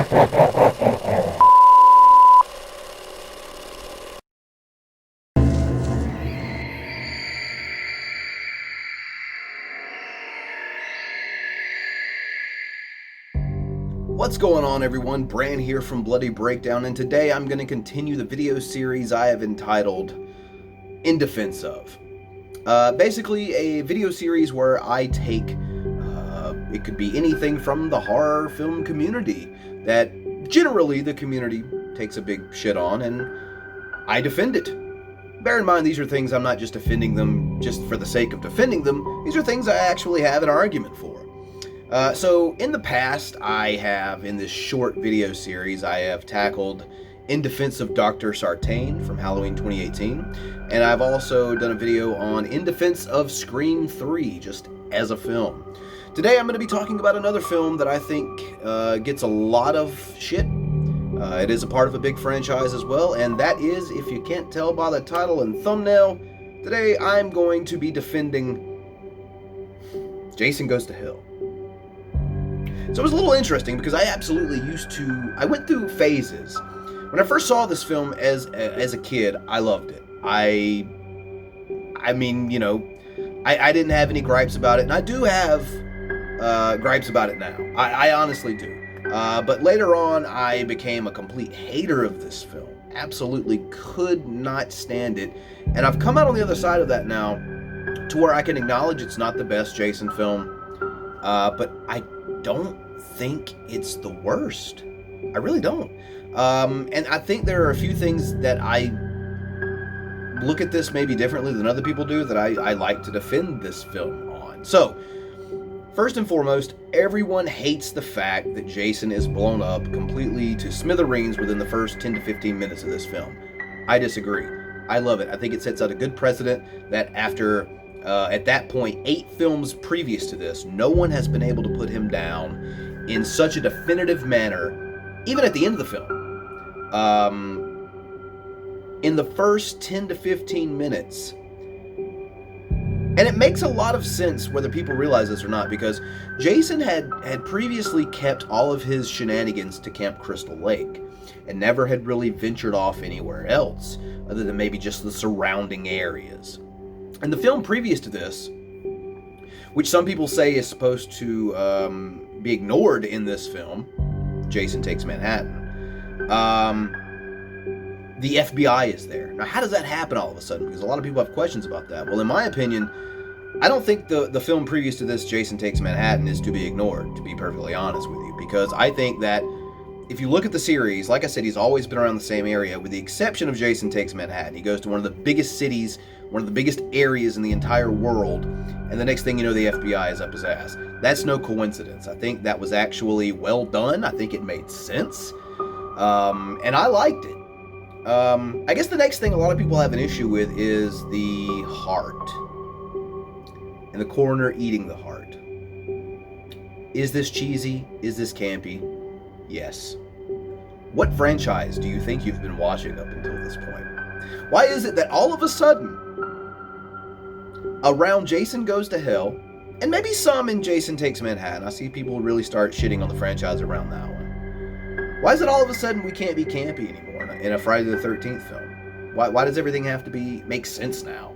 What's going on, everyone? Bran here from Bloody Breakdown, and today I'm going to continue the video series I have entitled In Defense Of. Basically a video series where I take, it could be anything from the horror film community that generally the community takes a big shit on, and I defend it. Bear in mind, these are things I'm not just defending them just for the sake of defending them. These are things I actually have an argument for. So in the past, in this short video series, I have tackled In Defense of Dr. Sartain from Halloween 2018, and I've also done a video on In Defense of Scream 3, just as a film. Today I'm going to be talking about another film that I think gets a lot of shit. It is a part of a big franchise as well, and that is, if you can't tell by the title and thumbnail, today I'm going to be defending Jason Goes to Hell. So it was a little interesting because I went through phases. When I first saw this film as a kid, I loved it. I didn't have any gripes about it, and I do have gripes about it now. I honestly do. But later on, I became a complete hater of this film. Absolutely could not stand it. And I've come out on the other side of that now to where I can acknowledge it's not the best Jason film, but I don't think it's the worst. I really don't. And I think there are a few things that I look at this maybe differently than other people do that I like to defend this film on. So, first and foremost, everyone hates the fact that Jason is blown up completely to smithereens within the first 10 to 15 minutes of this film. I disagree. I love it. I think it sets out a good precedent that after at that point, 8 films previous to this, no one has been able to put him down in such a definitive manner, even at the end of the film. In the first 10 to 15 minutes. And it makes a lot of sense whether people realize this or not, because Jason had previously kept all of his shenanigans to Camp Crystal Lake and never had really ventured off anywhere else other than maybe just the surrounding areas. And the film previous to this, which some people say is supposed to be ignored in this film, Jason Takes Manhattan, the FBI is there. Now, how does that happen all of a sudden? Because a lot of people have questions about that. Well, in my opinion, I don't think the film previous to this, Jason Takes Manhattan, is to be ignored, to be perfectly honest with you. Because I think that if you look at the series, like I said, he's always been around the same area, with the exception of Jason Takes Manhattan. He goes to one of the biggest cities, one of the biggest areas in the entire world, and the next thing you know, the FBI is up his ass. That's no coincidence. I think that was actually well done. I think it made sense, and I liked it. I guess the next thing a lot of people have an issue with is the heart, and the coroner eating the heart. Is this cheesy? Is this campy? Yes. What franchise do you think you've been watching up until this point? Why is it that all of a sudden, around Jason Goes to Hell, and maybe some in Jason Takes Manhattan, I see people really start shitting on the franchise around that one. Why is it all of a sudden we can't be campy anymore in a Friday the 13th film? Why does everything have to make sense now?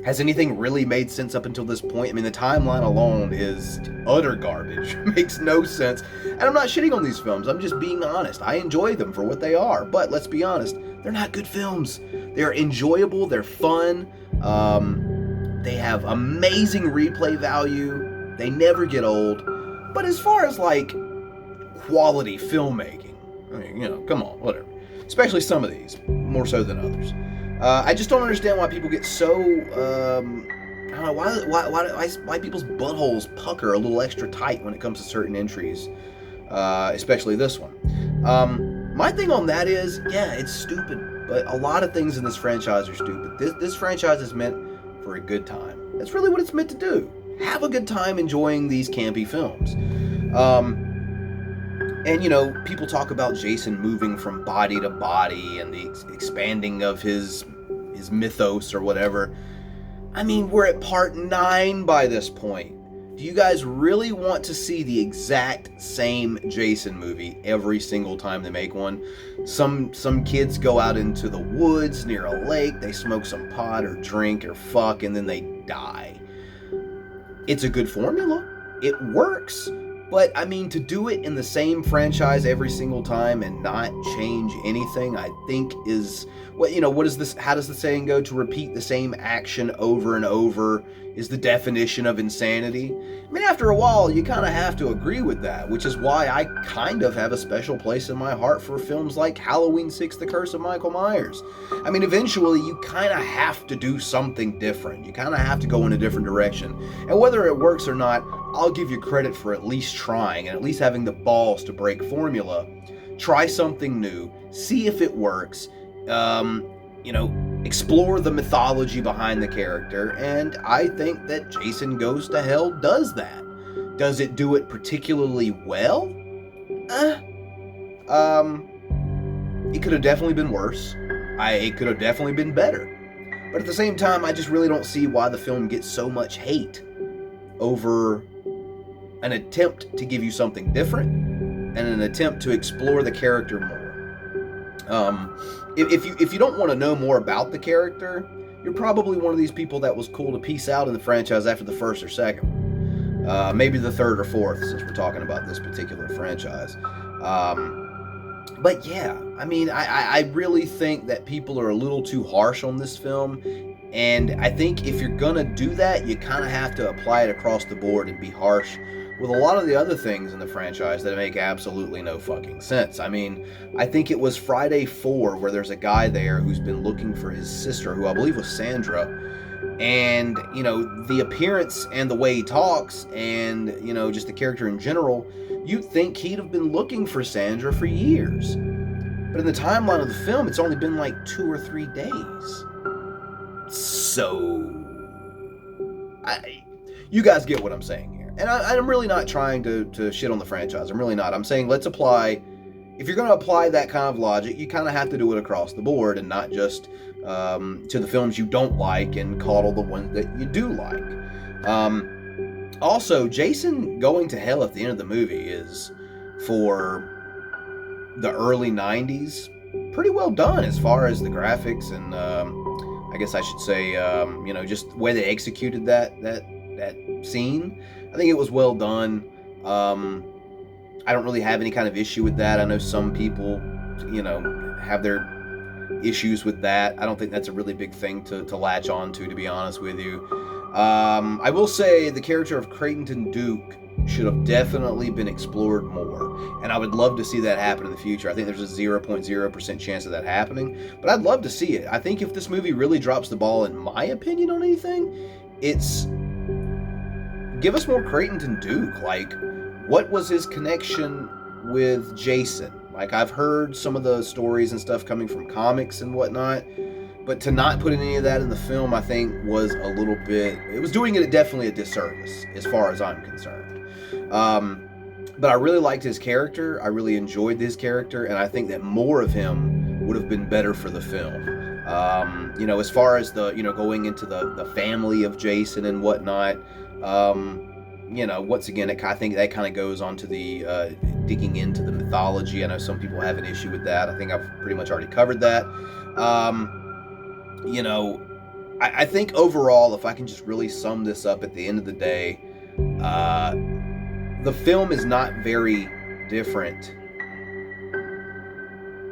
Has anything really made sense up until this point? I mean, the timeline alone is utter garbage. Makes no sense. And I'm not shitting on these films. I'm just being honest. I enjoy them for what they are. But let's be honest, they're not good films. They're enjoyable. They're fun. They have amazing replay value. They never get old. But as far as, like, quality filmmaking, I mean, come on, whatever. Especially some of these, more so than others. I just don't understand why people get so, I don't know, why people's buttholes pucker a little extra tight when it comes to certain entries, especially this one. My thing on that is, yeah, it's stupid, but a lot of things in this franchise are stupid. This franchise is meant for a good time. That's really what it's meant to do. Have a good time enjoying these campy films. And, people talk about Jason moving from body to body and the expanding of his mythos or whatever. I mean, we're at part 9 by this point. Do you guys really want to see the exact same Jason movie every single time they make one? Some kids go out into the woods near a lake, they smoke some pot or drink or fuck, and then they die. It's a good formula. It works. But, I mean, to do it in the same franchise every single time and not change anything, I think is... what is this? How does the saying go? To repeat the same action over and over is the definition of insanity. I mean, after a while, you kind of have to agree with that, which is why I kind of have a special place in my heart for films like Halloween 6: The Curse of Michael Myers. I mean, eventually, you kind of have to do something different. You kind of have to go in a different direction. And whether it works or not, I'll give you credit for at least trying and at least having the balls to break formula. Try something new, see if it works, explore the mythology behind the character, and I think that Jason Goes to Hell does that. Does it do it particularly well? It could have definitely been worse. It could have definitely been better. But at the same time, I just really don't see why the film gets so much hate over an attempt to give you something different and an attempt to explore the character more. If you don't want to know more about the character, you're probably one of these people that was cool to peace out in the franchise after the first or second one. Maybe the third or fourth, since we're talking about this particular franchise. But yeah, I mean, I really think that people are a little too harsh on this film. And I think if you're gonna do that, you kind of have to apply it across the board and be harsh with a lot of the other things in the franchise that make absolutely no fucking sense. I mean, I think it was Friday 4 where there's a guy there who's been looking for his sister, who I believe was Sandra. And, the appearance and the way he talks and, just the character in general, you'd think he'd have been looking for Sandra for years. But in the timeline of the film, it's only been like 2 or 3 days. So, you guys get what I'm saying here. And I'm really not trying to shit on the franchise. I'm really not. I'm saying let's apply... If you're going to apply that kind of logic, you kind of have to do it across the board and not just to the films you don't like and coddle the ones that you do like. Also, Jason Going to Hell at the end of the movie is, for the early 90s, pretty well done as far as the graphics and... I guess I should say, just the way they executed that scene. I think it was well done. I don't really have any kind of issue with that. I know some people, have their issues with that. I don't think that's a really big thing to latch on to be honest with you. I will say the character of Creighton Duke should have definitely been explored more, and I would love to see that happen in the future. I think there's a 0.0% chance of that happening, but I'd love to see it. I think if this movie really drops the ball, in my opinion, on anything, it's give us more Creighton Duke. Like, what was his connection with Jason? Like, I've heard some of the stories and stuff coming from comics and whatnot, but to not put any of that in the film, I think, was a little bit... It was doing it definitely a disservice, as far as I'm concerned. But I really liked his character. I really enjoyed his character, and I think that more of him would have been better for the film. As far as the, going into the family of Jason and whatnot, once again, I think that kind of goes on to the digging into the mythology. I know some people have an issue with that. I think I've pretty much already covered that. I think overall, if I can just really sum this up at the end of the day, the film is not very different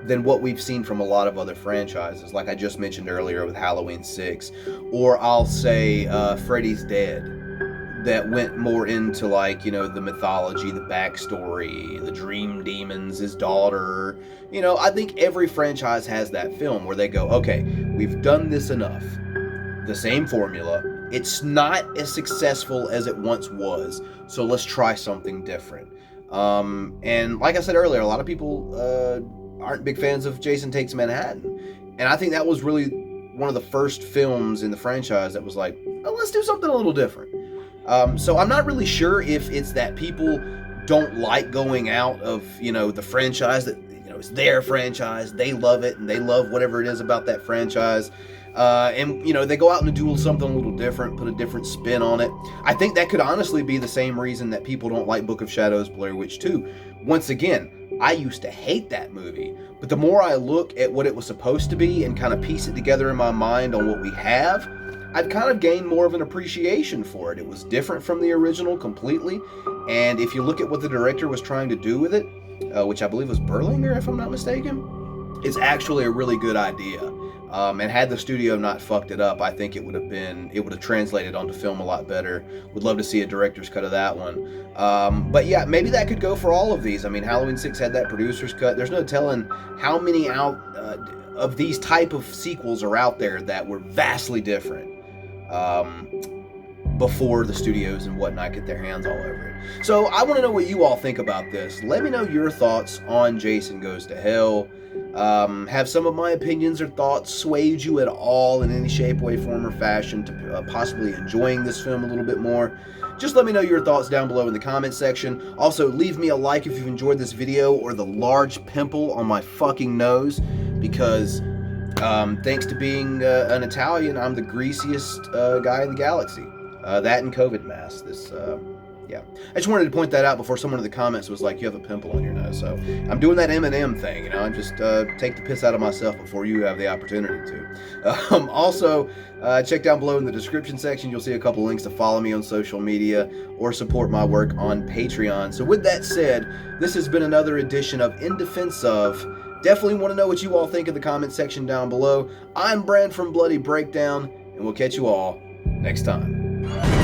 than what we've seen from a lot of other franchises, like I just mentioned earlier with Halloween 6, or I'll say Freddy's Dead, that went more into the mythology, the backstory, the dream demons, his daughter. I think every franchise has that film where they go, okay, we've done this enough. The same formula. It's not as successful as it once was, so let's try something different. And like I said earlier, a lot of people aren't big fans of Jason Takes Manhattan. And I think that was really one of the first films in the franchise that was like, oh, let's do something a little different. So I'm not really sure if it's that people don't like going out of, the franchise, that, it's their franchise, they love it, and they love whatever it is about that franchise. And, you know, they go out and do something a little different, put a different spin on it. I think that could honestly be the same reason that people don't like Book of Shadows, Blair Witch 2. Once again, I used to hate that movie, but the more I look at what it was supposed to be and kind of piece it together in my mind on what we have, I've kind of gained more of an appreciation for it. It was different from the original completely, and if you look at what the director was trying to do with it, which I believe was Berlinger, if I'm not mistaken, it's actually a really good idea. And had the studio not fucked it up, I think it would have translated onto film a lot better. Would love to see a director's cut of that one. But yeah, maybe that could go for all of these. I mean, Halloween 6 had that producer's cut. There's no telling how many of these type of sequels are out there that were vastly different before the studios and whatnot get their hands all over it. So I want to know what you all think about this. Let me know your thoughts on Jason Goes to Hell. Have some of my opinions or thoughts swayed you at all in any shape, way, form, or fashion to possibly enjoying this film a little bit more? Just let me know your thoughts down below in the comment section. Also, leave me a like if you've enjoyed this video or the large pimple on my fucking nose, because thanks to being an Italian, I'm the greasiest guy in the galaxy. That and COVID mask. Yeah. I just wanted to point that out before someone in the comments was like, you have a pimple on your nose. So I'm doing that Eminem thing, you know. I just take the piss out of myself before you have the opportunity to. Also, check down below in the description section. You'll see a couple links to follow me on social media or support my work on Patreon. So with that said, this has been another edition of In Defense Of. Definitely want to know what you all think in the comment section down below. I'm Brand from Bloody Breakdown, and we'll catch you all next time.